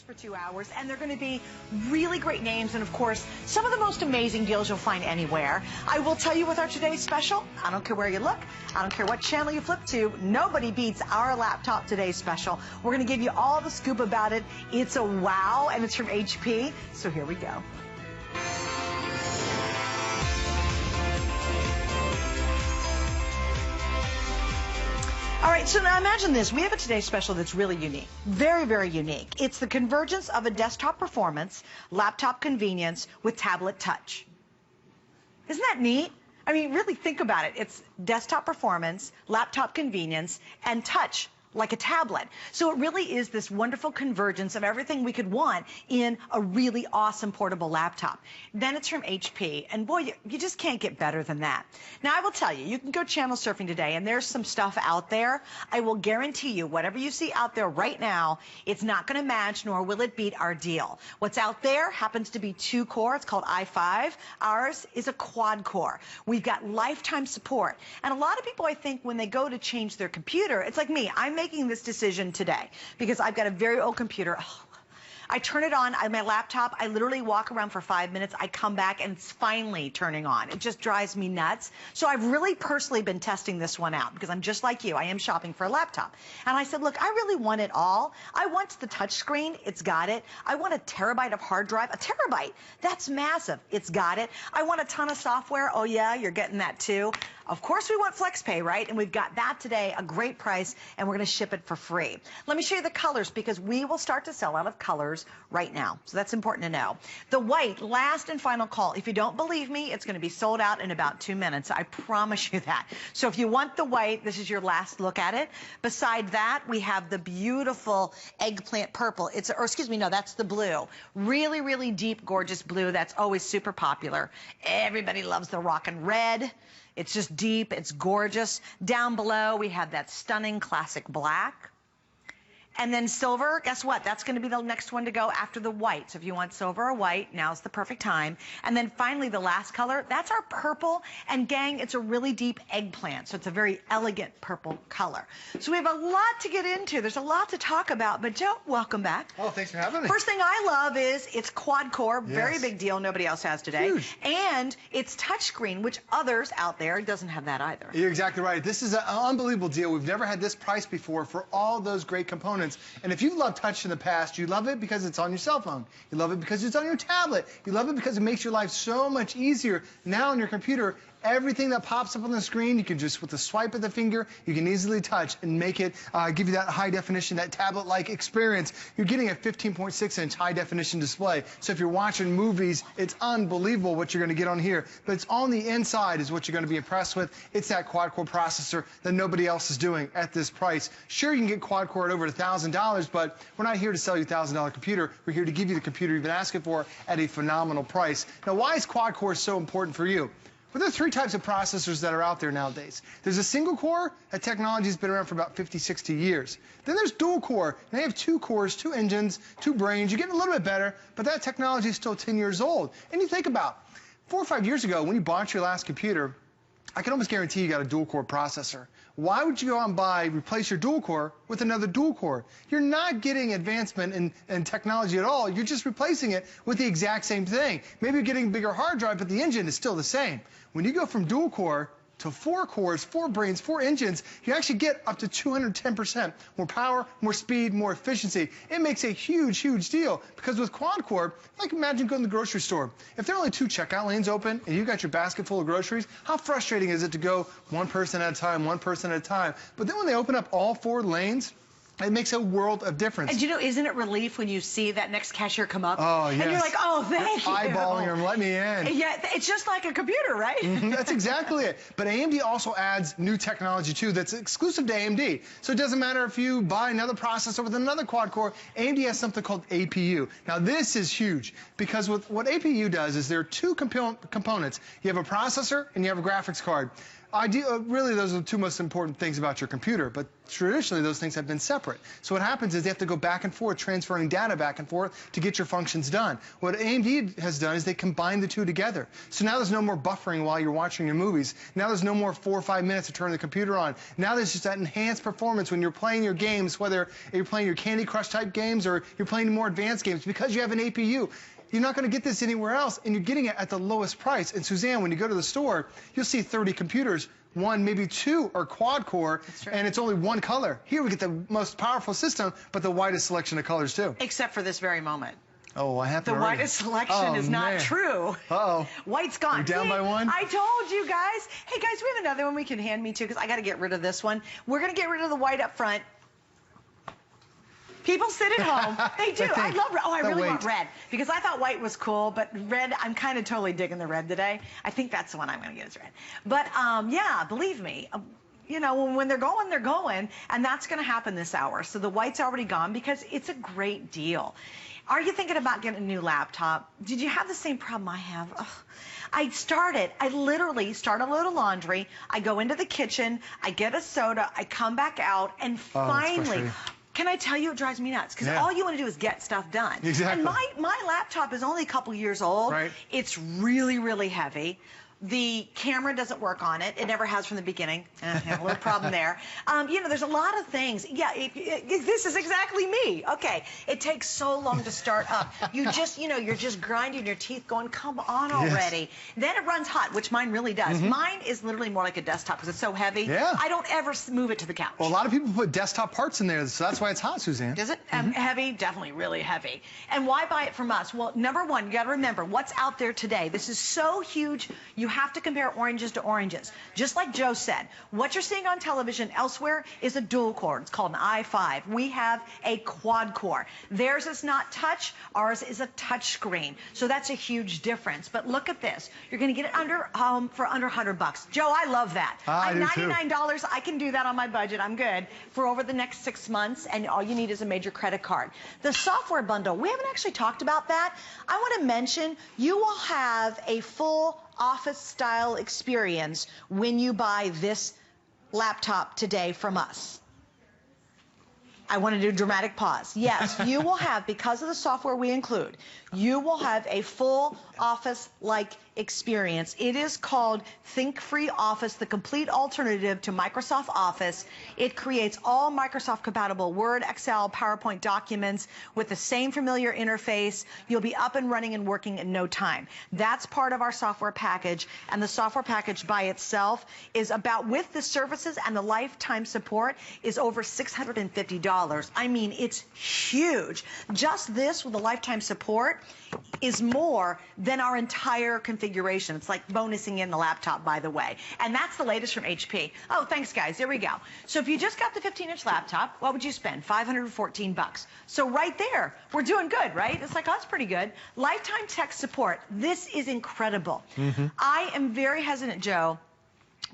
for 2 hours, and they're going to be really great names, and of course some of the most amazing deals you'll find anywhere. I will tell you with our today's special, I don't care where you look, I don't care what channel you flip to, nobody beats our laptop today's special. We're going to give you all the scoop about it. It's a wow, and it's from HP, so here we go. All right, so now imagine this. We have a Today Special that's really unique. Very, very unique. It's the convergence of a desktop performance, laptop convenience with tablet touch. Isn't that neat? I mean, really think about it. It's desktop performance, laptop convenience, and touch like a tablet. So it really is this wonderful convergence of everything we could want in a really awesome portable laptop. Then it's from HP, and boy, you just can't get better than that. Now I will tell you, you can go channel surfing today, and there's some stuff out there. I will guarantee you, whatever you see out there right now, it's not going to match, nor will it beat our deal. What's out there happens to be 2-core. It's called i5. Ours is a quad-core. We've got lifetime support. And a lot of people, I think, when they go to change their computer, it's like me. I'm making this decision today because I've got a very old computer. I turn it on my laptop. I literally walk around for 5 minutes. I come back and it's finally turning on. It just drives me nuts. So I've really personally been testing this one out because I'm just like you. I am shopping for a laptop. And I said, look, I really want it all. I want the touch screen. It's got it. I want a terabyte of hard drive. A terabyte. That's massive. It's got it. I want a ton of software. Oh yeah, you're getting that too. Of course we want FlexPay, right? And we've got that today, a great price, and we're going to ship it for free. Let me show you the colors because we will start to sell out of colors right now. So that's important to know. The white, last and final call. If you don't believe me, it's going to be sold out in about 2 minutes. I promise you that. So if you want the white, this is your last look at it. Beside that, we have the beautiful eggplant purple. Or excuse me, no, that's the blue. Really, really deep, gorgeous blue. That's always super popular. Everybody loves the rockin' red. It's just deep, it's gorgeous. Down below, we have that stunning classic black. And then silver, guess what? That's going to be the next one to go after the white. So if you want silver or white, now's the perfect time. And then finally, the last color, that's our purple. And gang, it's a really deep eggplant. So it's a very elegant purple color. So we have a lot to get into. There's a lot to talk about. But Joe, welcome back. Oh, thanks for having me. First thing I love is it's quad-core. Yes. Very big deal. Nobody else has today. Huge. And it's touchscreen, which others out there doesn't have that either. You're exactly right. This is an unbelievable deal. We've never had this price before for all those great components. And if you've loved touch in the past, you love it because it's on your cell phone. You love it because it's on your tablet. You love it because it makes your life so much easier. Now on your computer, everything that pops up on the screen, you can just, with a swipe of the finger, you can easily touch and make it, give you that high definition, that tablet-like experience. You're getting a 15.6-inch high definition display. So if you're watching movies, it's unbelievable what you're going to get on here. But it's on the inside is what you're going to be impressed with. It's that quad-core processor that nobody else is doing at this price. Sure, you can get quad-core at over $1,000, but we're not here to sell you a $1,000 computer. We're here to give you the computer you've been asking for at a phenomenal price. Now, why is quad-core so important for you? Well, there are 3 types of processors that are out there nowadays. There's a single core. That technology has been around for about 50, 60 years. Then there's dual core. And they have 2 cores, 2 engines, 2 brains. You're getting a little bit better, but that technology is still 10 years old. And you think about 4 or 5 years ago when you bought your last computer, I can almost guarantee you got a dual core processor. Why would you go out and replace your dual core with another dual core? You're not getting advancement in technology at all. You're just replacing it with the exact same thing. Maybe you're getting a bigger hard drive, but the engine is still the same. When you go from dual core to 4 cores, 4 brains, 4 engines, you actually get up to 210% more power, more speed, more efficiency. It makes a huge, huge deal because with quad core, like imagine going to the grocery store. If there are only 2 checkout lanes open and you've got your basket full of groceries, how frustrating is it to go one person at a time, one person at a time? But then when they open up all 4 lanes, it makes a world of difference. And you know, isn't it relief when you see that next cashier come up? Oh, yes. And you're like, oh, thank you. Eyeballing them, let me in. Yeah, it's just like a computer, right? That's exactly it. But AMD also adds new technology, too, that's exclusive to AMD. So it doesn't matter if you buy another processor with another quad core, AMD has something called APU. Now, this is huge because what APU does is there are 2 components. You have a processor and you have a graphics card. Really, those are the two most important things about your computer, but traditionally those things have been separate. So what happens is they have to go back and forth, transferring data back and forth to get your functions done. What AMD has done is they combine the two together. So now there's no more buffering while you're watching your movies. Now there's no more 4 or 5 minutes to turn the computer on. Now there's just that enhanced performance when you're playing your games, whether you're playing your Candy Crush type games or you're playing more advanced games, because you have an APU. You're not going to get this anywhere else, and you're getting it at the lowest price. And Suzanne, when you go to the store, you'll see 30 computers. 1, maybe 2 are quad-core, and it's only 1 color. Here we get the most powerful system, but the widest selection of colors, too. Except for this very moment. Oh, I have to. The widest selection is not true. Uh-oh. White's gone. We're down by 1? I told you guys. Hey, guys, we have another one we can hand me, too, because I got to get rid of this one. We're going to get rid of the white up front. People sit at home. They do. I love red. Oh, I really want red, because I thought white was cool, but red, I'm kind of totally digging the red today. I think that's the one I'm going to get, is red. But, yeah, believe me, you know, when they're going, and that's going to happen this hour. So the white's already gone because it's a great deal. Are you thinking about getting a new laptop? Did you have the same problem I have? Ugh. I literally start a load of laundry. I go into the kitchen. I get a soda. I come back out, and finally... Can I tell you, it drives me nuts, because all you want to do is get stuff done. Exactly. And my laptop is only a couple years old. Right. It's really, really heavy. The camera doesn't work on it. It never has from the beginning. A little problem there. You know, there's a lot of things. Yeah, this is exactly me. Okay, it takes so long to start up. You just, you know, you're just grinding your teeth going, come on already. Then it runs hot, which mine really does. Mine is literally more like a desktop because it's so heavy. Yeah. I don't ever move it to the couch. Well, a lot of people put desktop parts in there, so that's why it's hot, Suzanne. Does it? Heavy? Definitely really heavy. And why buy it from us? Well, number one, you got to remember what's out there today. This is so huge. You have to compare oranges to oranges. Just like Joe said, what you're seeing on television elsewhere is a dual core. It's called an i5. We have a quad core. Theirs is not touch. Ours is a touch screen. So that's a huge difference. But look at this. You're going to get it for under $100. Joe, I love that. I do $99, I can do that on my budget. I'm good for over the next 6 months, and all you need is a major credit card. The software bundle, we haven't actually talked about that. I want to mention you will have a full office-style experience when you buy this laptop today from us. I want to do a dramatic pause. Yes, you will have, because of the software we include, you will have a full office-like experience. It is called Think Free Office, the complete alternative to Microsoft Office. It creates all Microsoft-compatible Word, Excel, PowerPoint documents with the same familiar interface. You'll be up and running and working in no time. That's part of our software package, and the software package by itself is about, with the services and the lifetime support, is over $650. I mean, it's huge. Just this with the lifetime support is more than our entire configuration. It's like bonusing in the laptop, by the way. And that's the latest from HP. Oh, thanks, guys. There we go. So if you just got the 15-inch laptop, what would you spend? $514. So right there, we're doing good, right? It's like, oh, that's pretty good. Lifetime tech support. This is incredible. I am very hesitant, Joe,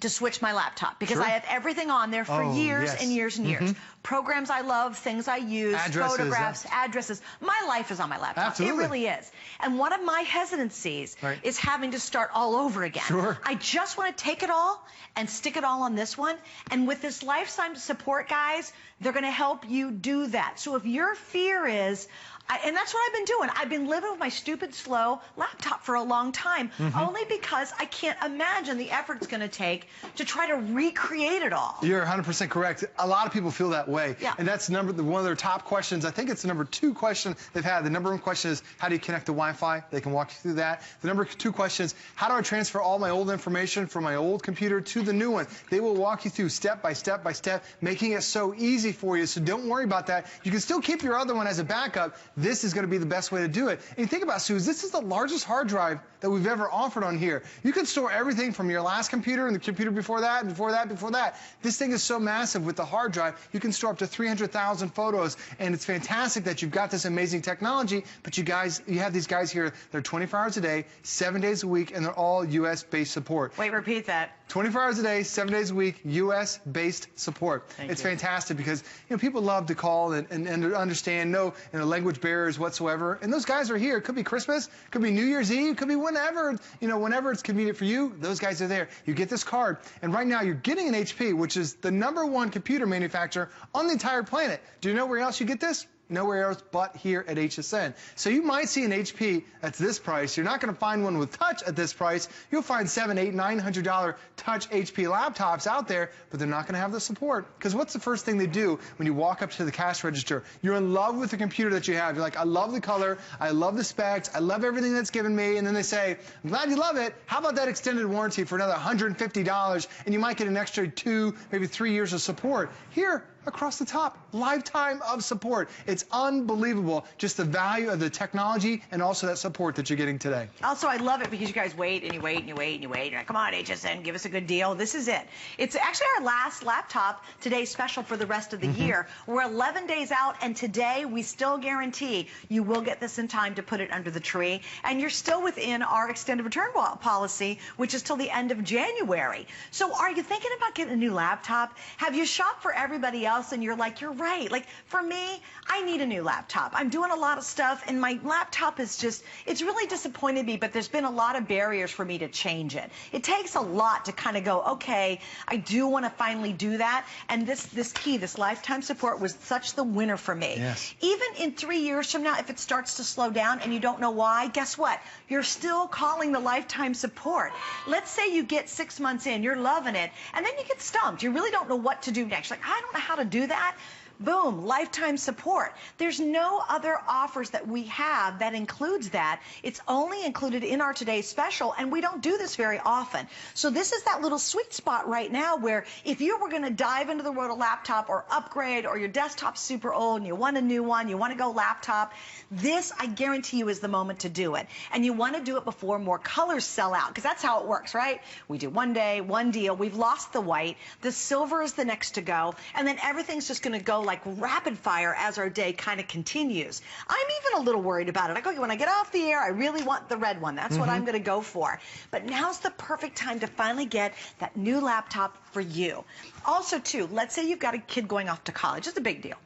to switch my laptop because I have everything on there for years and years and years. Programs I love, things I use, photographs, addresses. My life is on my laptop. Absolutely. It really is. And one of my hesitancies is having to start all over again. I just want to take it all and stick it all on this one. And with this lifetime support, guys, they're going to help you do that. So if your fear is, and that's what I've been doing. I've been living with my stupid, slow laptop for a long time, only because I can't imagine the effort it's going to take to try to recreate it all. You're 100% correct. A lot of people feel that way. And that's one of their top questions. I think it's the number 2 question they've had. The number 1 question is, how do you connect to Wi-Fi? They can walk you through that. The number 2 question is, how do I transfer all my old information from my old computer to the new one? They will walk you through step by step by step, making it so easy for you. So don't worry about that. You can still keep your other one as a backup. This is going to be the best way to do it. And you think about, Suze, this is the largest hard drive that we've ever offered on here. You can store everything from your last computer and the computer before that, and before that, before that. This thing is so massive with the hard drive, you can store store up to 300,000 photos, and it's fantastic that you've got this amazing technology, but you have these guys here, they're 24 hours a day, 7 days a week, and they're all U.S.-based support. Wait, repeat that. 24 hours a day, 7 days a week, U.S.-based support. It's fantastic because people love to call and understand no language barriers whatsoever. And those guys are here. It could be Christmas, could be New Year's Eve, could be whenever whenever it's convenient for you. Those guys are there. You get this card, and right now you're getting an HP, which is the #1 computer manufacturer on the entire planet. Do you know where else you get this? Nowhere else but here at HSN. So you might see an HP at this price. You're not going to find one with touch at this price. You'll find $700, $800, $900 touch HP laptops out there, but they're not going to have the support. Because what's the first thing they do when you walk up to the cash register? You're in love with the computer that you have. You're like, I love the color, I love the specs, I love everything that's given me. And then they say, I'm glad you love it. How about that extended warranty for another $150? And you might get an extra 2, maybe 3 years of support. Here, across the top, lifetime of support. It's unbelievable, just the value of the technology and also that support that you're getting today. Also, I love it because you guys wait and you wait and you wait and you wait. You're like, come on, HSN, give us a good deal. This is it. It's actually our last laptop today special for the rest of the year. We're 11 days out, and today we still guarantee you will get this in time to put it under the tree, and you're still within our extended return policy, which is till the end of January. So are you thinking about getting a new laptop? Have you shopped for everybody else and you're like, you're right. Like, for me, I need a new laptop. I'm doing a lot of stuff, and my laptop is just, it's really disappointed me, but there's been a lot of barriers for me to change it. It takes a lot to kind of go, okay, I do want to finally do that, and this key, this lifetime support was such the winner for me. Yes. Even in 3 years from now, if it starts to slow down and you don't know why, guess what? You're still calling the lifetime support. Let's say you get 6 months in, you're loving it, and then you get stumped. You really don't know what to do next. Like, I don't know how to do that. Boom, lifetime support. There's no other offers that we have that includes that. It's only included in our today's special, and we don't do this very often. So this is that little sweet spot right now where if you were going to dive into the world of laptop or upgrade, or your desktop's super old and you want a new one, you want to go laptop, this, I guarantee you, is the moment to do it. And you want to do it before more colors sell out, because that's how it works, right? We do one day, one deal. We've lost the white. The silver is the next to go, and then everything's just going to go like rapid fire as our day kind of continues. I'm even a little worried about it. I go, okay, when I get off the air, I really want the red one. That's what I'm going to go for. But now's the perfect time to finally get that new laptop for you. Also, too, let's say you've got a kid going off to college. It's a big deal.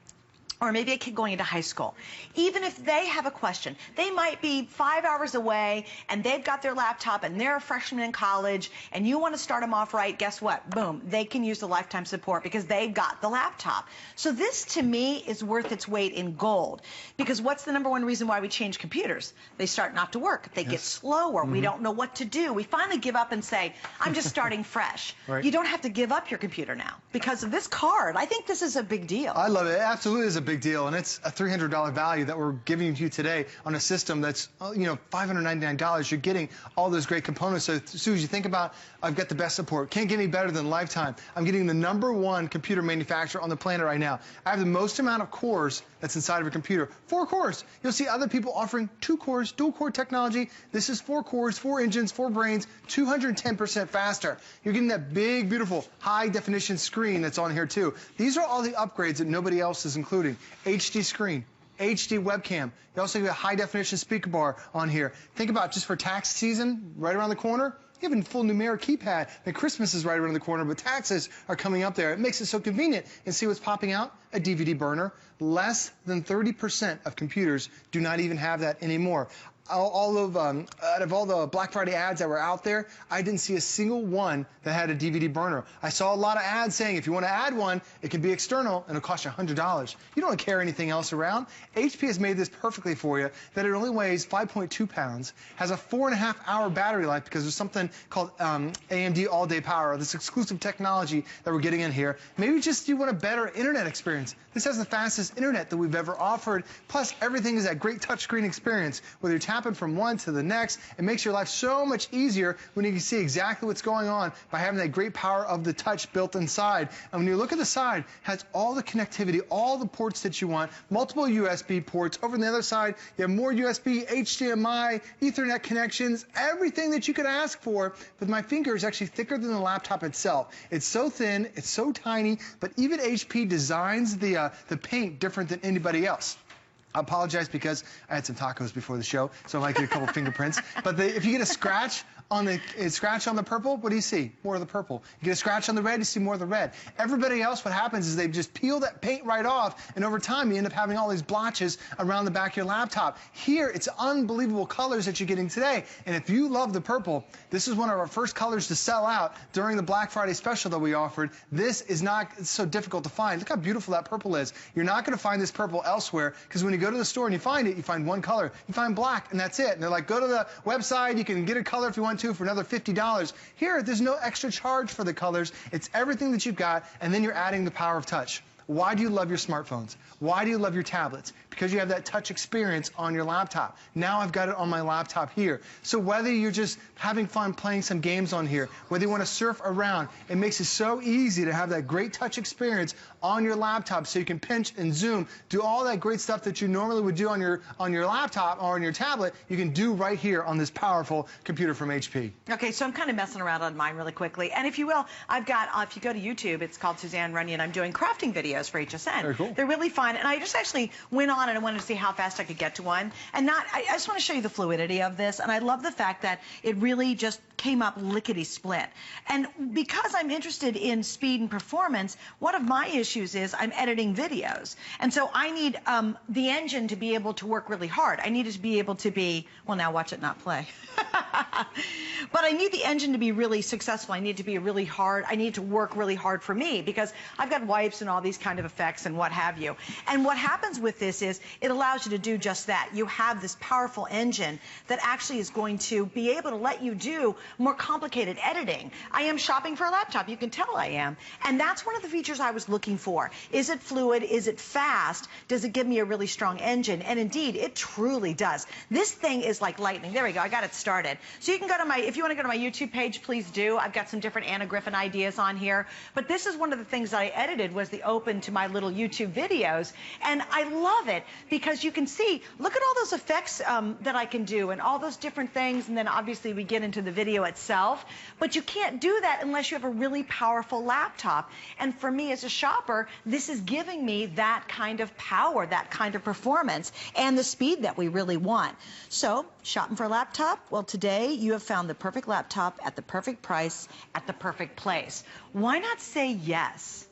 Or maybe a kid going into high school. Even if they have a question, they might be 5 hours away and they've got their laptop and they're a freshman in college and you want to start them off right, guess what? Boom, they can use the lifetime support because they've got the laptop. So this, to me, is worth its weight in gold. Because what's the #1 reason why we change computers? They start not to work. They get slower. We don't know what to do. We finally give up and say, I'm just starting fresh. Right. You don't have to give up your computer now because of this card. I think this is a big deal. I love it. It absolutely is a big deal, and it's a $300 value that we're giving to you today on a system that's $599. You're getting all those great components. So as soon as you think about, I've got the best support, can't get any better than Lifetime. I'm getting the #1 computer manufacturer on the planet right now. I have the most amount of cores that's inside of a computer. 4 cores. You'll see other people offering 2 cores, dual core technology. This is 4 cores, 4 engines, 4 brains, 210% faster. You're getting that big, beautiful, high definition screen that's on here too. These are all the upgrades that nobody else is including. HD screen, HD webcam. You also get a high definition speaker bar on here. Think about just for tax season, right around the corner. You have a full numeric keypad. And Christmas is right around the corner, but taxes are coming up there. It makes it so convenient. And see what's popping out? A DVD burner. Less than 30% of computers do not even have that anymore. Out of all the Black Friday ads that were out there, I didn't see a single one that had a DVD burner. I saw a lot of ads saying if you want to add one, it can be external and it'll cost you $100. You don't carry anything else around. HP has made this perfectly for you, that it only weighs 5.2 pounds, has a 4.5-hour battery life because there's something called AMD all-day power, this exclusive technology that we're getting in here. Maybe just you want a better internet experience. This has the fastest internet that we've ever offered, plus everything is that great touchscreen experience with your tablet zapping from one to the next. It makes your life so much easier when you can see exactly what's going on by having that great power of the touch built inside. And when you look at the side, it has all the connectivity, all the ports that you want, multiple USB ports. Over on the other side, you have more USB, HDMI, Ethernet connections, everything that you could ask for. But my finger is actually thicker than the laptop itself. It's so thin, it's so tiny, but even HP designs the paint different than anybody else. I apologize because I had some tacos before the show, so I might get a couple fingerprints. But if you get a scratch on the purple, what do you see? More of the purple. You get a scratch on the red, you see more of the red. Everybody else, what happens is they just peel that paint right off, and over time you end up having all these blotches around the back of your laptop. Here, it's unbelievable colors that you're getting today. And if you love the purple, this is one of our first colors to sell out during the Black Friday special that we offered. This is not so difficult to find. Look how beautiful that purple is. You're not going to find this purple elsewhere, because when you go to the store and you find it, you find one color. You find black, and that's it. And they're like, go to the website, you can get a color if you want to for another $50. Here, there's no extra charge for the colors. It's everything that you've got, and then you're adding the power of touch. Why do you love your smartphones? Why do you love your tablets? Because you have that touch experience on your laptop. Now I've got it on my laptop here. So whether you're just having fun playing some games on here, whether you want to surf around, it makes it so easy to have that great touch experience on your laptop, so you can pinch and zoom, do all that great stuff that you normally would do on your laptop or on your tablet. You can do right here on this powerful computer from HP. Okay, so I'm kind of messing around on mine really quickly. And if you will, I've got, if you go to YouTube, it's called Suzanne Runyon. I'm doing crafting videos for HSN. Very cool. They're really fun. And I just actually went on and I wanted to see how fast I could get to one. And I just want to show you the fluidity of this. And I love the fact that it really just came up lickety-split. And because I'm interested in speed and performance, one of my issues is I'm editing videos. And so I need the engine to be able to work really hard. I need it to be able to be, well, now watch it not play. But I need the engine to be really successful. I need it to be really hard. I need it to work really hard for me, because I've got wipes and all these kind of effects and what have you. And what happens with this is it allows you to do just that. You have this powerful engine that actually is going to be able to let you do more complicated editing. I am shopping for a laptop. You can tell I am. And that's one of the features I was looking for. Is it fluid? Is it fast? Does it give me a really strong engine? And indeed, it truly does. This thing is like lightning. There we go. I got it started. So you can go to if you want to go to my YouTube page, please do. I've got some different Anna Griffin ideas on here. But this is one of the things that I edited, was the open to my little YouTube videos. And I love it because you can see, look at all those effects that I can do and all those different things. And then obviously we get into the video itself. But you can't do that unless you have a really powerful laptop. And for me as a shopper, this is giving me that kind of power, that kind of performance, and the speed that we really want. So, shopping for a laptop? Well, today you have found the perfect laptop at the perfect price at the perfect place. Why not say yes?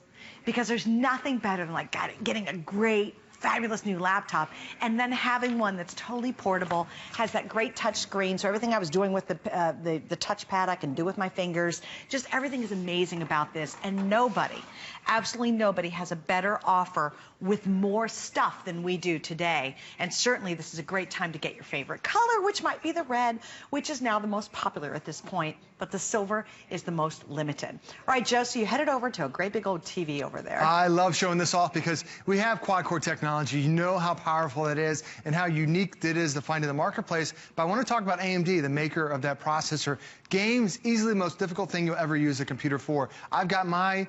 Because there's nothing better than like getting a great, fabulous new laptop and then having one that's totally portable, has that great touch screen, so everything I was doing with the touchpad I can do with my fingers. Just everything is amazing about this, and nobody, absolutely nobody, has a better offer with more stuff than we do today. And certainly this is a great time to get your favorite color, which might be the red, which is now the most popular at this point, but the silver is the most limited. All right, Joe, so you headed over to a great big old TV over there. I love showing this off because we have quad-core technology. You know how powerful it is and how unique it is to find in the marketplace. But I want to talk about AMD, the maker of that processor. Games, easily the most difficult thing you'll ever use a computer for. I've got my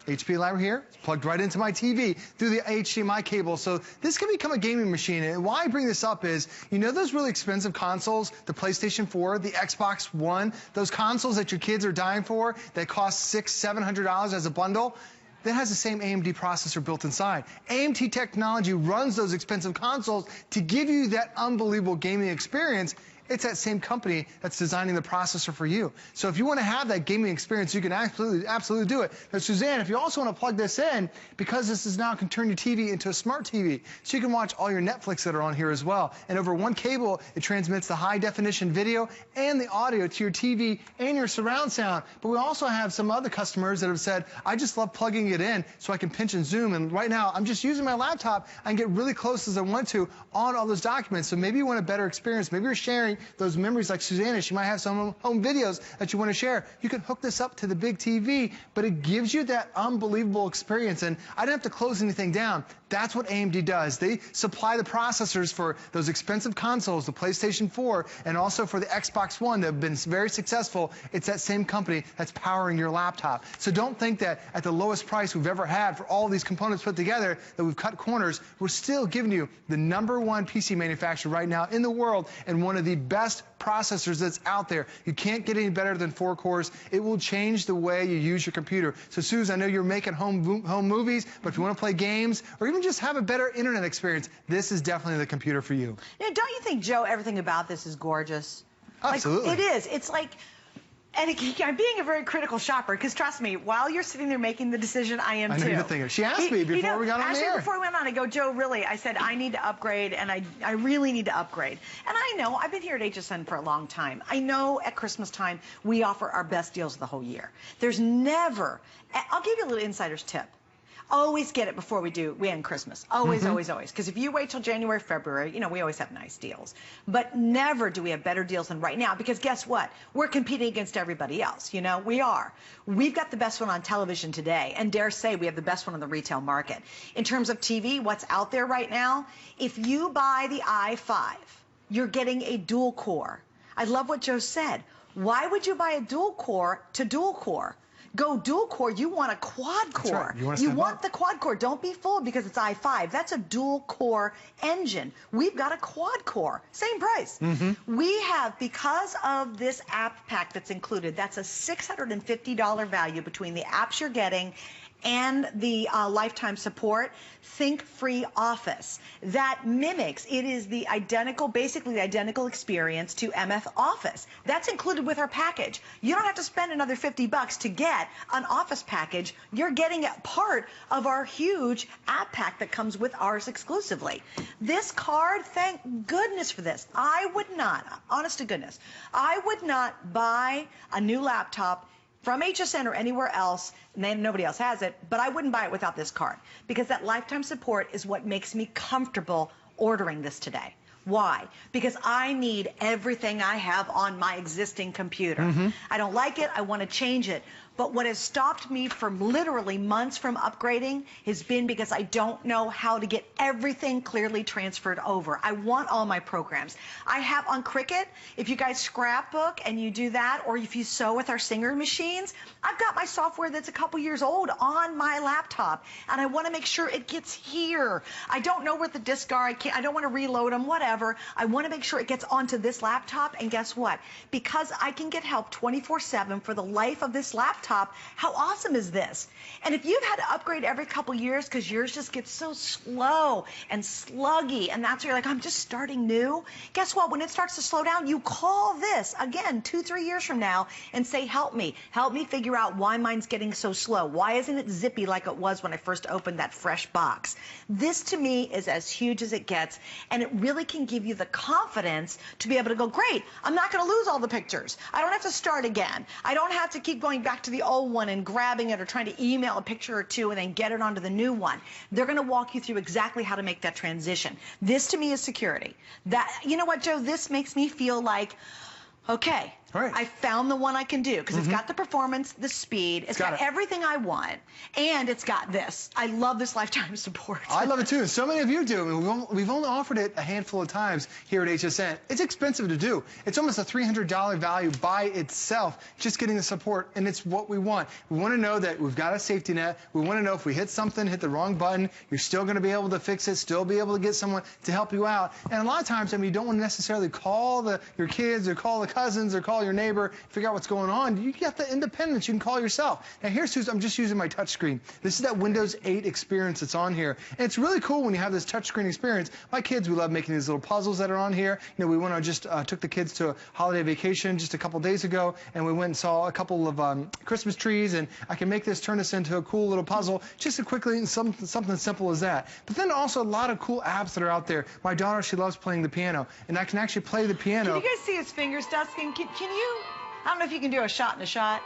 HP library here. It's plugged right into my TV through the HDMI cable. So this can become a gaming machine. And why I bring this up is, you know those really expensive consoles, the PlayStation 4, the Xbox One, those consoles that your kids are dying for that cost $600, $700 as a bundle? That has the same AMD processor built inside. AMD technology runs those expensive consoles to give you that unbelievable gaming experience. It's that same company that's designing the processor for you. So if you want to have that gaming experience, you can absolutely do it. Now, Suzanne, if you also want to plug this in, because this is now can turn your TV into a smart TV, so you can watch all your Netflix that are on here as well. And over one cable, it transmits the high-definition video and the audio to your TV and your surround sound. But we also have some other customers that have said, I just love plugging it in so I can pinch and zoom. And right now, I'm just using my laptop. I can get really close as I want to on all those documents. So maybe you want a better experience. Maybe you're sharing sharing those memories. Like Susanna, she might have some home videos that you want to share. You can hook this up to the big TV, but it gives you that unbelievable experience. And I didn't have to close anything down. That's what AMD does. They supply the processors for those expensive consoles, the PlayStation 4, and also for the Xbox One that have been very successful. It's that same company that's powering your laptop. So don't think that at the lowest price we've ever had for all these components put together that we've cut corners. We're still giving you the #1 PC manufacturer right now in the world and one of the best processors that's out there. You can't get any better than 4 cores. It will change the way you use your computer. So, Suze, I know you're making home movies, but if you want to play games or even just have a better internet experience, this is definitely the computer for you. Now, don't you think, Joe, everything about this is gorgeous? Absolutely. Like, it is. It's like... And I'm being a very critical shopper, because trust me, while you're sitting there making the decision, I am too. I know you're thinking. She asked me before we got on the air. Before we went on, I go, Joe, really? I said, I need to upgrade, and I really need to upgrade. And I know, I've been here at HSN for a long time. I know at Christmas time, we offer our best deals of the whole year. There's never, I'll give you a little insider's tip. Always get it before we end Christmas. Always, always, always. Because if you wait till January, February, you know, we always have nice deals. But never do we have better deals than right now, because guess what? We're competing against everybody else, you know? We are. We've got the best one on television today, and dare say we have the best one on the retail market. In terms of TV, what's out there right now, if you buy the i5, you're getting a dual core. I love what Joe said. Why would you buy a dual core to dual core? Go dual core, you want a quad core. Right. You want the quad core. Don't be fooled because it's i5. That's a dual core engine. We've got a quad core. Same price. We have, because of this app pack that's included, that's a $650 value between the apps you're getting and the lifetime support. Think Free Office. That mimics, it is the identical, basically the identical experience to MF Office. That's included with our package. You don't have to spend another $50 to get an Office package. You're getting a part of our huge app pack that comes with ours exclusively. This card, thank goodness for this. I would not, honest to goodness, I would not buy a new laptop from HSN or anywhere else, and nobody else has it, but I wouldn't buy it without this card, because that lifetime support is what makes me comfortable ordering this today. Why? Because I need everything I have on my existing computer. I don't like it, I want to change it. But what has stopped me from literally months from upgrading has been because I don't know how to get everything clearly transferred over. I want all my programs. I have on Cricut, if you guys scrapbook and you do that, or if you sew with our Singer machines, I've got my software that's a couple years old on my laptop, and I want to make sure it gets here. I don't know where the discs are. I don't want to reload them, whatever. I want to make sure it gets onto this laptop, and guess what? Because I can get help 24/7 for the life of this laptop, how awesome is this? And if you've had to upgrade every couple years because yours just gets so slow and sluggy, and that's where you're like, I'm just starting new, guess what? When it starts to slow down, you call this again 2-3 years from now and say, help me figure out why mine's getting so slow. Why isn't it zippy like it was when I first opened that fresh box? This to me is as huge as it gets, and it really can give you the confidence to be able to go, great, I'm not going to lose all the pictures. I don't have to start again. I don't have to keep going back to the old one and grabbing it or trying to email a picture or two and then get it onto the new one. They're going to walk you through exactly how to make that transition. This to me is security. That, you know what, Joe, this makes me feel like, okay, right, I found the one I can do, because it's got the performance, the speed, it's got everything I want, and it's got this. I love this lifetime support. I love it too. So many of you do. I mean, we've only offered it a handful of times here at HSN. It's expensive to do. It's almost a $300 value by itself, just getting the support, and it's what we want. We want to know that we've got a safety net. We want to know if we hit something, hit the wrong button, you're still going to be able to fix it, still be able to get someone to help you out. And a lot of times, I mean, you don't want to necessarily call your kids or call the cousins or call your neighbor, figure out what's going on. You got the independence. You can call yourself. Now here's Susan. I'm just using my touch screen. This is that Windows 8 experience that's on here. And it's really cool when you have this touch screen experience. My kids, we love making these little puzzles that are on here. You know, we went on took the kids to a holiday vacation just a couple days ago, and we went and saw a couple of Christmas trees, and I can turn this into a cool little puzzle just as quickly, and something simple as that. But then also a lot of cool apps that are out there. My daughter, she loves playing the piano, and I can actually play the piano. Can you guys see his fingers, Dustin? Can you? I don't know if you can do a shot and a shot.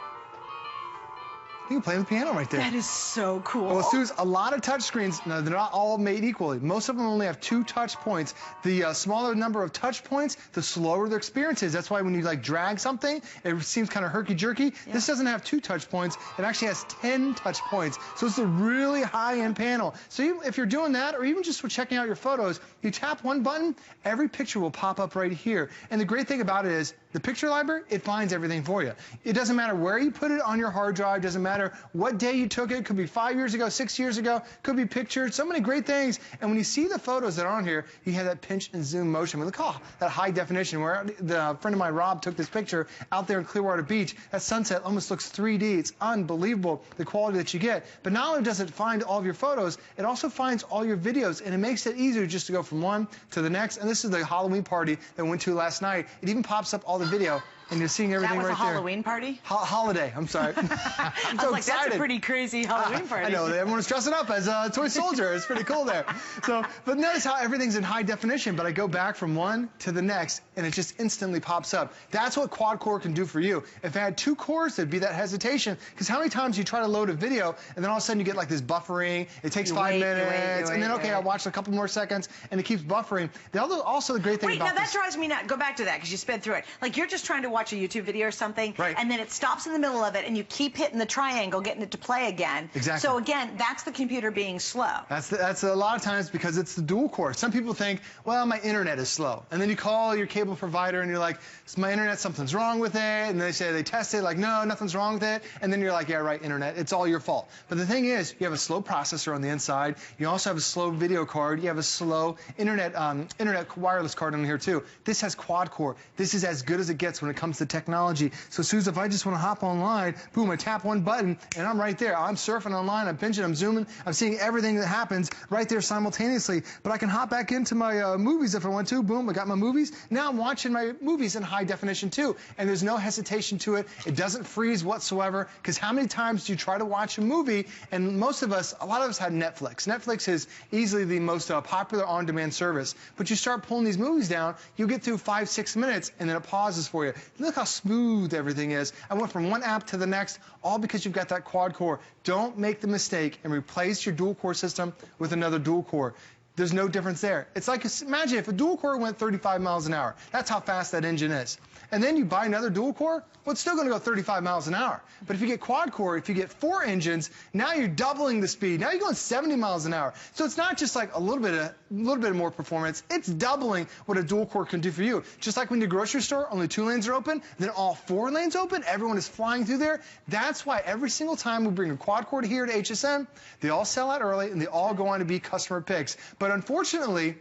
You can play the piano right there. That is so cool. Well, Suze, a lot of touch screens, no, they're not all made equally. Most of them only have 2 touch points. The smaller number of touch points, the slower their experience is. That's why when you like drag something, it seems kind of herky-jerky. Yeah. This doesn't have 2 touch points. It actually has 10 touch points. So it's a really high-end panel. So if you're doing that, or even just for checking out your photos, you tap one button, every picture will pop up right here. And the great thing about it is, the picture library, it finds everything for you. It doesn't matter where you put it on your hard drive, doesn't matter what day you took it, could be 5 years ago, 6 years ago, could be pictures, so many great things. And when you see the photos that are on here, you have that pinch and zoom motion. I mean, look, oh, that high definition, where the friend of mine, Rob, took this picture out there in Clearwater Beach. That sunset almost looks 3D. It's unbelievable, the quality that you get. But not only does it find all of your photos, it also finds all your videos, and it makes it easier just to go from one to the next. And this is the Halloween party that we went to last night. It even pops up all the video, and you're seeing everything right there. That was a Halloween party? Holiday, I'm sorry. I'm so like, excited. That's a pretty crazy Halloween party. I know, everyone's dressing up as a toy soldier. It's pretty cool there. So, but notice how everything's in high definition, but I go back from one to the next, and it just instantly pops up. That's what QuadCore can do for you. If I had 2 cores, there'd be that hesitation, because how many times you try to load a video, and then all of a sudden you get like this buffering, it takes 5 minutes, and then, okay, I'll watch a couple more seconds, and it keeps buffering. Also, the great thing about that drives me nuts. Go back to that, because you sped through it. Like, you're just trying to watch a YouTube video or something, right, and then it stops in the middle of it, and you keep hitting the triangle, getting it to play again. Exactly. So again, that's the computer being slow. That's a lot of times because it's the dual core. Some people think, well, my internet is slow, and then you call your cable provider and you're like, it's my internet, something's wrong with it, and they say they test it, like, no, nothing's wrong with it, and then you're like, yeah, right, internet, it's all your fault. But the thing is, you have a slow processor on the inside, you also have a slow video card, you have a slow internet wireless card on here too. This has QuadCore. This is as good as it gets when it comes to technology. So Suze, if I just want to hop online, boom, I tap one button, and I'm right there. I'm surfing online, I'm pinching, I'm zooming, I'm seeing everything that happens right there simultaneously. But I can hop back into my movies if I want to. Boom, I got my movies. Now I'm watching my movies in high definition too, and there's no hesitation to it. It doesn't freeze whatsoever, because how many times do you try to watch a movie, and most of us, a lot of us had Netflix. Netflix is easily the most popular on-demand service, but you start pulling these movies down, you get through 5-6 minutes, and then it pauses for you. Look how smooth everything is. I went from one app to the next, all because you've got that quad core. Don't make the mistake and replace your dual core system with another dual core. There's no difference there. It's like, imagine if a dual core went 35 miles an hour. That's how fast that engine is. And then you buy another dual core, well, it's still going to go 35 miles an hour. But if you get quad core, if you get 4 engines, now you're doubling the speed. Now you're going 70 miles an hour. So it's not just like a little bit more performance. It's doubling what a dual core can do for you. Just like when the grocery store, only 2 lanes are open, then all 4 lanes open, everyone is flying through there. That's why every single time we bring a quad core here to HSN, they all sell out early and they all go on to be customer picks. But unfortunately,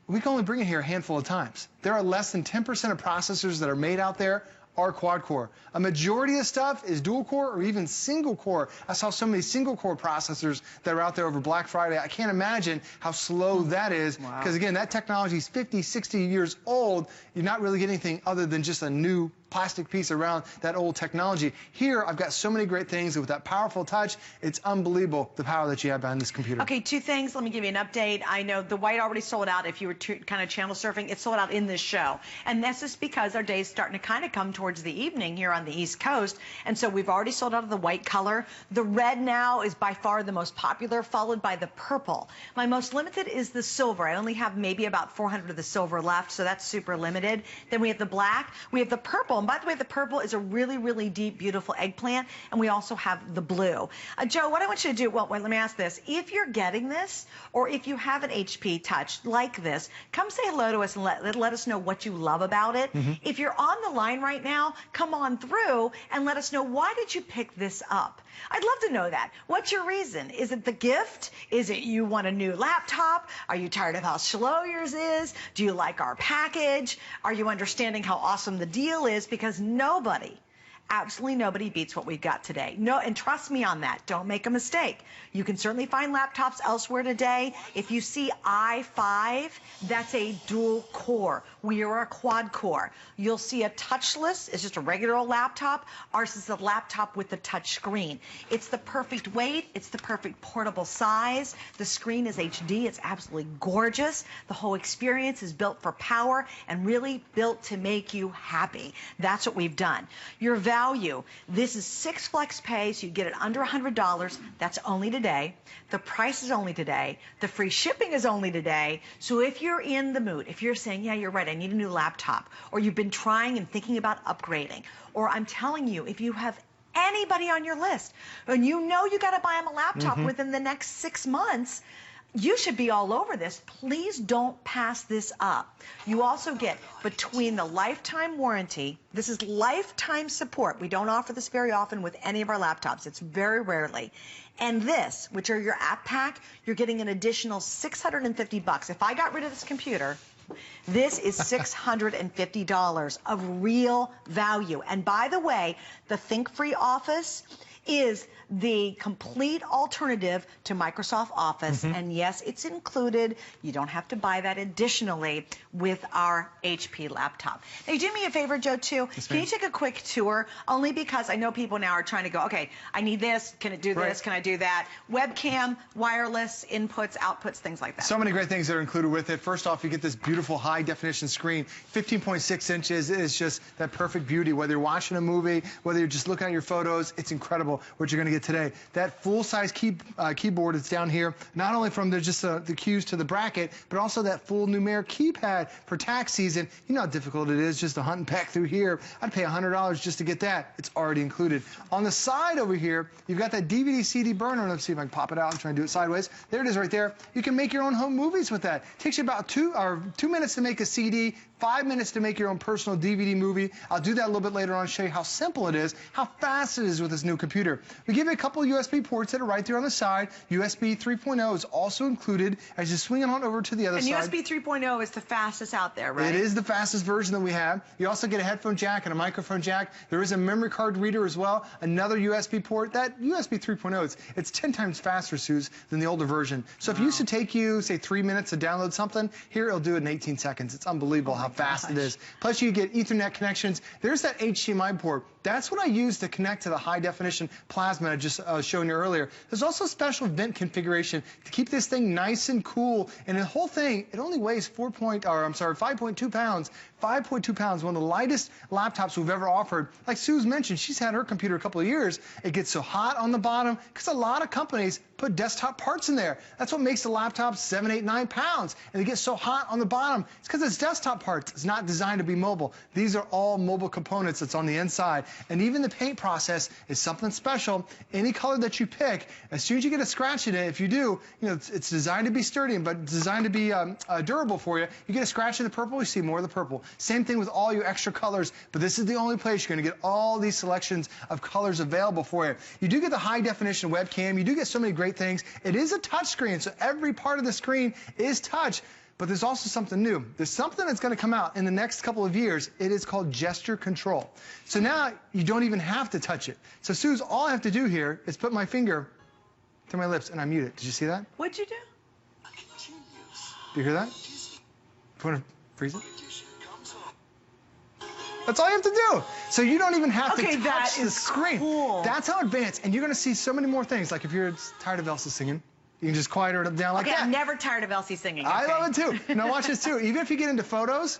we can only bring it here a handful of times. There are less than 10% of processors that are made out there are quad core. A majority of stuff is dual core or even single core. I saw so many single core processors that are out there over Black Friday. I can't imagine how slow that is, because again, that technology is 50, 60 years old. You're not really getting anything other than just a new plastic piece around that old technology. Here, I've got so many great things with that powerful touch. It's unbelievable the power that you have behind this computer. Okay, 2 things. Let me give you an update. I know the white already sold out. If you were kind of channel surfing, it sold out in this show. And this is because our day is starting to kind of come towards the evening here on the East Coast. And so we've already sold out of the white color. The red now is by far the most popular, followed by the purple. My most limited is the silver. I only have maybe about 400 of the silver left, so that's super limited. Then we have the black. We have the purple. And by the way, the purple is a really, really deep, beautiful eggplant. And we also have the blue. Joe, what I want you to do, well, let me ask this. If you're getting this, or if you have an HP Touch like this, come say hello to us and let us know what you love about it. If you're on the line right now, come on through and let us know, why did you pick this up? I'd love to know that. What's your reason? Is it the gift? Is it you want a new laptop? Are you tired of how slow yours is? Do you like our package? Are you understanding how awesome the deal is? Because nobody, absolutely nobody beats what we've got today. No, and trust me on that. Don't make a mistake. You can certainly find laptops elsewhere today. If you see i5, that's a dual core. We are a quad core. You'll see a touchless. It's just a regular old laptop. Ours is a laptop with a touch screen. It's the perfect weight. It's the perfect portable size. The screen is HD. It's absolutely gorgeous. The whole experience is built for power and really built to make you happy. That's what we've done. Your value value. This is 6 flex pay, so you get it under $100. That's only today. The price is only today. The free shipping is only today. So if you're in the mood, if you're saying, yeah, you're right, I need a new laptop, or you've been trying and thinking about upgrading, or I'm telling you, if you have anybody on your list and you know you got to buy them a laptop within the next 6 months, you should be all over this. Please don't pass this up. You also get, between the lifetime warranty, this is lifetime support. We don't offer this very often with any of our laptops. It's very rarely. And this, which are your app pack, you're getting an additional $650. If I got rid of this computer, this is $650 of real value. And by the way, the Think Free Office is the complete alternative to Microsoft Office. And yes, it's included. You don't have to buy that additionally with our HP laptop. Now, do me a favor, Joe, too. Yes, can you take a quick tour? Only because I know people now are trying to go, okay, I need this. Can it do this? Can I do that? Webcam, wireless, inputs, outputs, things like that. So many great things that are included with it. First off, you get this beautiful high-definition screen. 15.6 inches is just that perfect beauty. Whether you're watching a movie, whether you're just looking at your photos, it's incredible what you're going to get today. That full-size keyboard is down here, not only from the keys to the bracket, but also that full numeric keypad for tax season. You know how difficult it is just to hunt and peck through here. I'd pay $100 just to get that. It's already included. On the side over here, you've got that DVD CD burner. Let's see if I can pop it out and try and do it sideways. There it is right there. You can make your own home movies with that. It takes you about 2 minutes to make a CD, 5 minutes to make your own personal DVD movie. I'll do that a little bit later on and show you how simple it is, how fast it is with this new computer. We give you a couple of USB ports that are right there on the side. USB 3.0 is also included as you swing it on over to the other side. And USB 3.0 is the fastest out there, right? It is the fastest version that we have. You also get a headphone jack and a microphone jack. There is a memory card reader as well, another USB port. That USB 3.0, it's 10 times faster, Suze, than the older version. So if it used to take you, say, 3 minutes to download something, here it'll do it in 18 seconds. It's unbelievable how fast it is. Plus you get Ethernet connections. There's that HDMI port. That's what I use to connect to the high-definition plasma I just showed you earlier. There's also a special vent configuration to keep this thing nice and cool. And the whole thing, it only weighs 5.2 pounds. 5.2 pounds, one of the lightest laptops we've ever offered. Like Suze mentioned, she's had her computer a couple of years. It gets so hot on the bottom because a lot of companies put desktop parts in there. That's what makes the laptop 7, 8, 9 pounds. And it gets so hot on the bottom. It's because it's desktop parts. It's not designed to be mobile. These are all mobile components that's on the inside. And even the paint process is something special. Any color that you pick, as soon as you get a scratch in it, if you do, you know, it's designed to be sturdy, but designed to be durable for you. You get a scratch in the purple, you see more of the purple. Same thing with all your extra colors, but this is the only place you're going to get all these selections of colors available for you. You do get the high-definition webcam. You do get so many great things. It is a touch screen, so every part of the screen is touch. But there's also something new. There's something that's going to come out in the next couple of years. It is called gesture control. So now you don't even have to touch it. So Suze, all I have to do here is put my finger to my lips and I mute it. Did you see that? What'd you do? Do you hear that? Want to freeze it? That's all you have to do. So you don't even have to touch the screen. Cool. That's how advanced. And you're going to see so many more things. Like if you're tired of Elsa singing, you can just quiet her down like that. I'm never tired of Elsie singing. Okay? I love it too. Now watch this too. Even if you get into photos,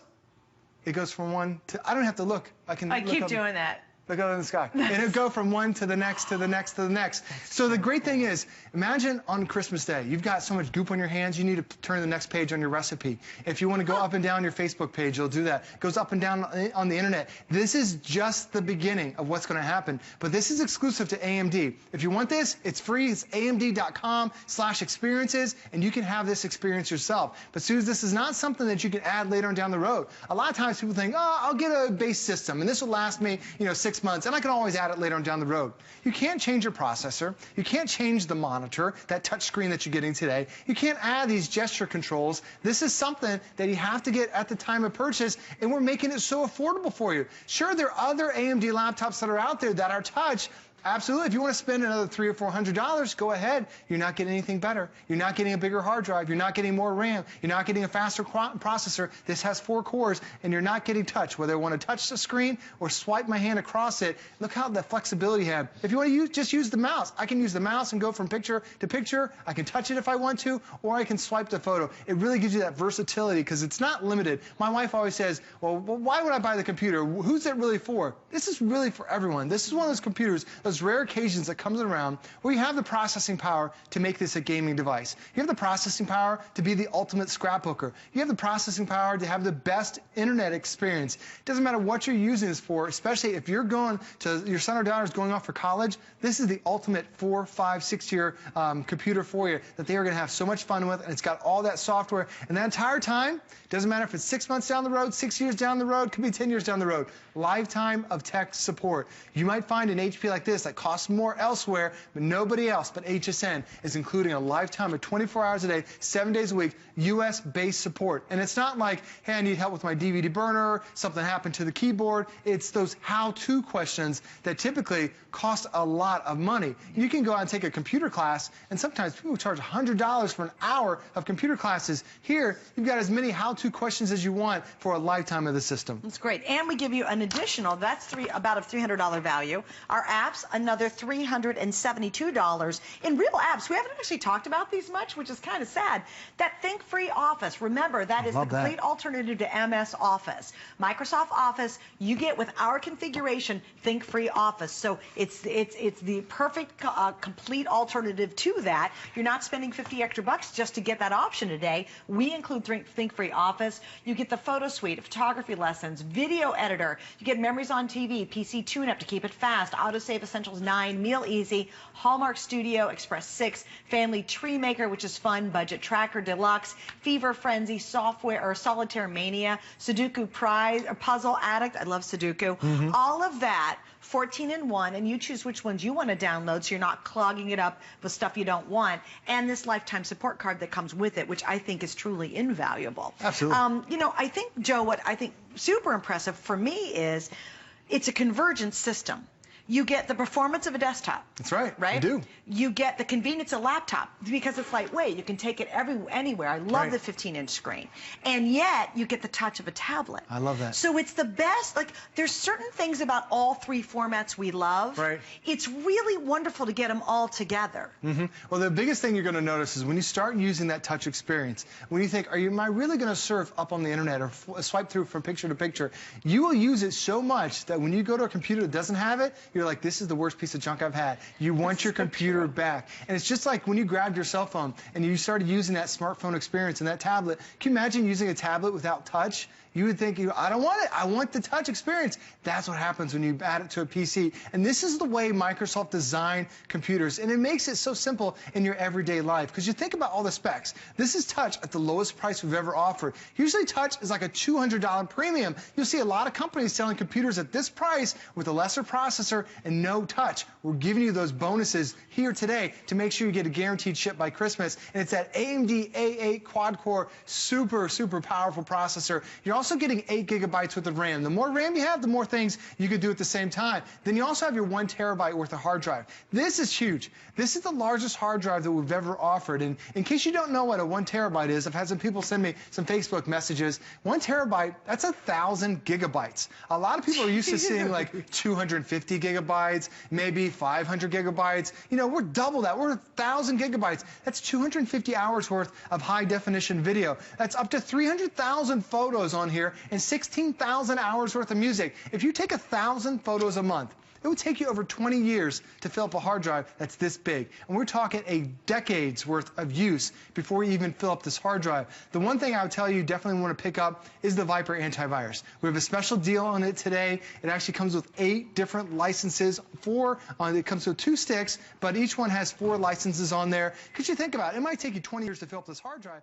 it goes from one to, I don't have to look. I keep doing that. Look up in the sky. And it'll go from one to the next to the next to the next. So the great thing is, imagine on Christmas Day, you've got so much goop on your hands, you need to turn the next page on your recipe. If you want to go up and down your Facebook page, you'll do that. It goes up and down on the internet. This is just the beginning of what's going to happen. But this is exclusive to AMD. If you want this, it's free. It's amd.com/experiences, and you can have this experience yourself. But Suze, this is not something that you can add later on down the road. A lot of times people think, oh, I'll get a base system, and this will last me, 6 months, and I can always add it later on down the road. You can't change your processor. You can't change the monitor, that touch screen that you're getting today. You can't add these gesture controls. This is something that you have to get at the time of purchase, and we're making it so affordable for you. Sure, there are other AMD laptops that are out there that are touch, Absolutely. If you want to spend another $300 or $400, go ahead. You're not getting anything better. You're not getting a bigger hard drive. You're not getting more RAM. You're not getting a faster processor. This has 4 cores, and you're not getting touch. Whether I want to touch the screen or swipe my hand across it, look how the flexibility you have. If you want to just use the mouse. I can use the mouse and go from picture to picture. I can touch it if I want to, or I can swipe the photo. It really gives you that versatility because it's not limited. My wife always says, well, why would I buy the computer? Who's it really for? This is really for everyone. This is one of those computers, those rare occasions that comes around where you have the processing power to make this a gaming device. You have the processing power to be the ultimate scrapbooker. You have the processing power to have the best internet experience. It doesn't matter what you're using this for, especially if you're going to, your son or daughter is going off for college, this is the ultimate 4, 5, 6-year computer for you that they are going to have so much fun with, and it's got all that software. And that entire time, doesn't matter if it's 6 months down the road, 6 years down the road, could be 10 years down the road. Lifetime of tech support. You might find an HP like this that costs more elsewhere, but nobody else but HSN is including a lifetime of 24 hours a day, 7 days a week, US-based support. And it's not like, hey, I need help with my DVD burner, something happened to the keyboard. It's those how-to questions that typically cost a lot of money. You can go out and take a computer class, and sometimes people charge $100 for an hour of computer classes. Here, you've got as many how-to questions as you want for a lifetime of the system. That's great. And we give you an additional, that's about a $300 value. Our apps, another $372. In real apps, we haven't actually talked about these much, which is kind of sad. That Think Free Office, remember, that is the complete alternative to MS Office. Microsoft Office, you get with our configuration, Think Free Office. So it's the perfect complete alternative to that. You're not spending 50 extra bucks just to get that option today. We include Think Free Office. You get the photo suite, photography lessons, video editor. You get memories on TV, PC tune-up to keep it fast, autosave essentials 9, meal easy, Hallmark Studio, Express 6, Family Tree Maker, which is fun, Budget Tracker Deluxe, Fever Frenzy, Software or Solitaire Mania, Sudoku Prize, or Puzzle Addict. I love Sudoku. All of that 14 in 1, and you choose which ones you want to download so you're not clogging it up with stuff you don't want. And this lifetime support card that comes with it, which I think is truly invaluable. Absolutely. You know, I think, Joe, what I think super impressive for me is it's a convergent system. You get the performance of a desktop. That's right. Right? You do. You get the convenience of a laptop because it's lightweight. You can take it anywhere. I love the 15-inch screen. And yet, you get the touch of a tablet. I love that. So it's the best. Like, there's certain things about all 3 formats we love. Right. It's really wonderful to get them all together. Well, the biggest thing you're going to notice is when you start using that touch experience, when you think, am I really going to surf up on the internet or swipe through from picture to picture, you will use it so much that when you go to a computer that doesn't have it, you're like, this is the worst piece of junk I've had. You want your computer back. And it's just like when you grabbed your cell phone and you started using that smartphone experience and that tablet. Can you imagine using a tablet without touch? You would think, I don't want it. I want the touch experience. That's what happens when you add it to a PC. And this is the way Microsoft designed computers. And it makes it so simple in your everyday life. Because you think about all the specs. This is touch at the lowest price we've ever offered. Usually touch is like a $200 premium. You'll see a lot of companies selling computers at this price with a lesser processor and no touch. We're giving you those bonuses here today to make sure you get a guaranteed ship by Christmas. And it's that AMD A8 quad-core super powerful processor. You're also getting 8 gigabytes worth of RAM. The more RAM you have, the more things you can do at the same time. Then you also have your 1 terabyte worth of hard drive. This is huge. This is the largest hard drive that we've ever offered. And in case you don't know what a 1 terabyte is, I've had some people send me some Facebook messages. 1 terabyte, that's 1,000 gigabytes. A lot of people are used to seeing like 250 gigabytes, maybe 500 gigabytes. You know, we're double that. We're 1,000 gigabytes. That's 250 hours worth of high definition video. That's up to 300,000 photos on here and 16,000 hours worth of music. If you take 1,000 photos a month, it would take you over 20 years to fill up a hard drive that's this big. And we're talking a decade's worth of use before you even fill up this hard drive. The one thing I would tell you definitely want to pick up is the Viper antivirus. We have a special deal on it today. It actually comes with 8 different licenses. It comes with 2 sticks, but each one has 4 licenses on there. Because you think about it, it might take you 20 years to fill up this hard drive.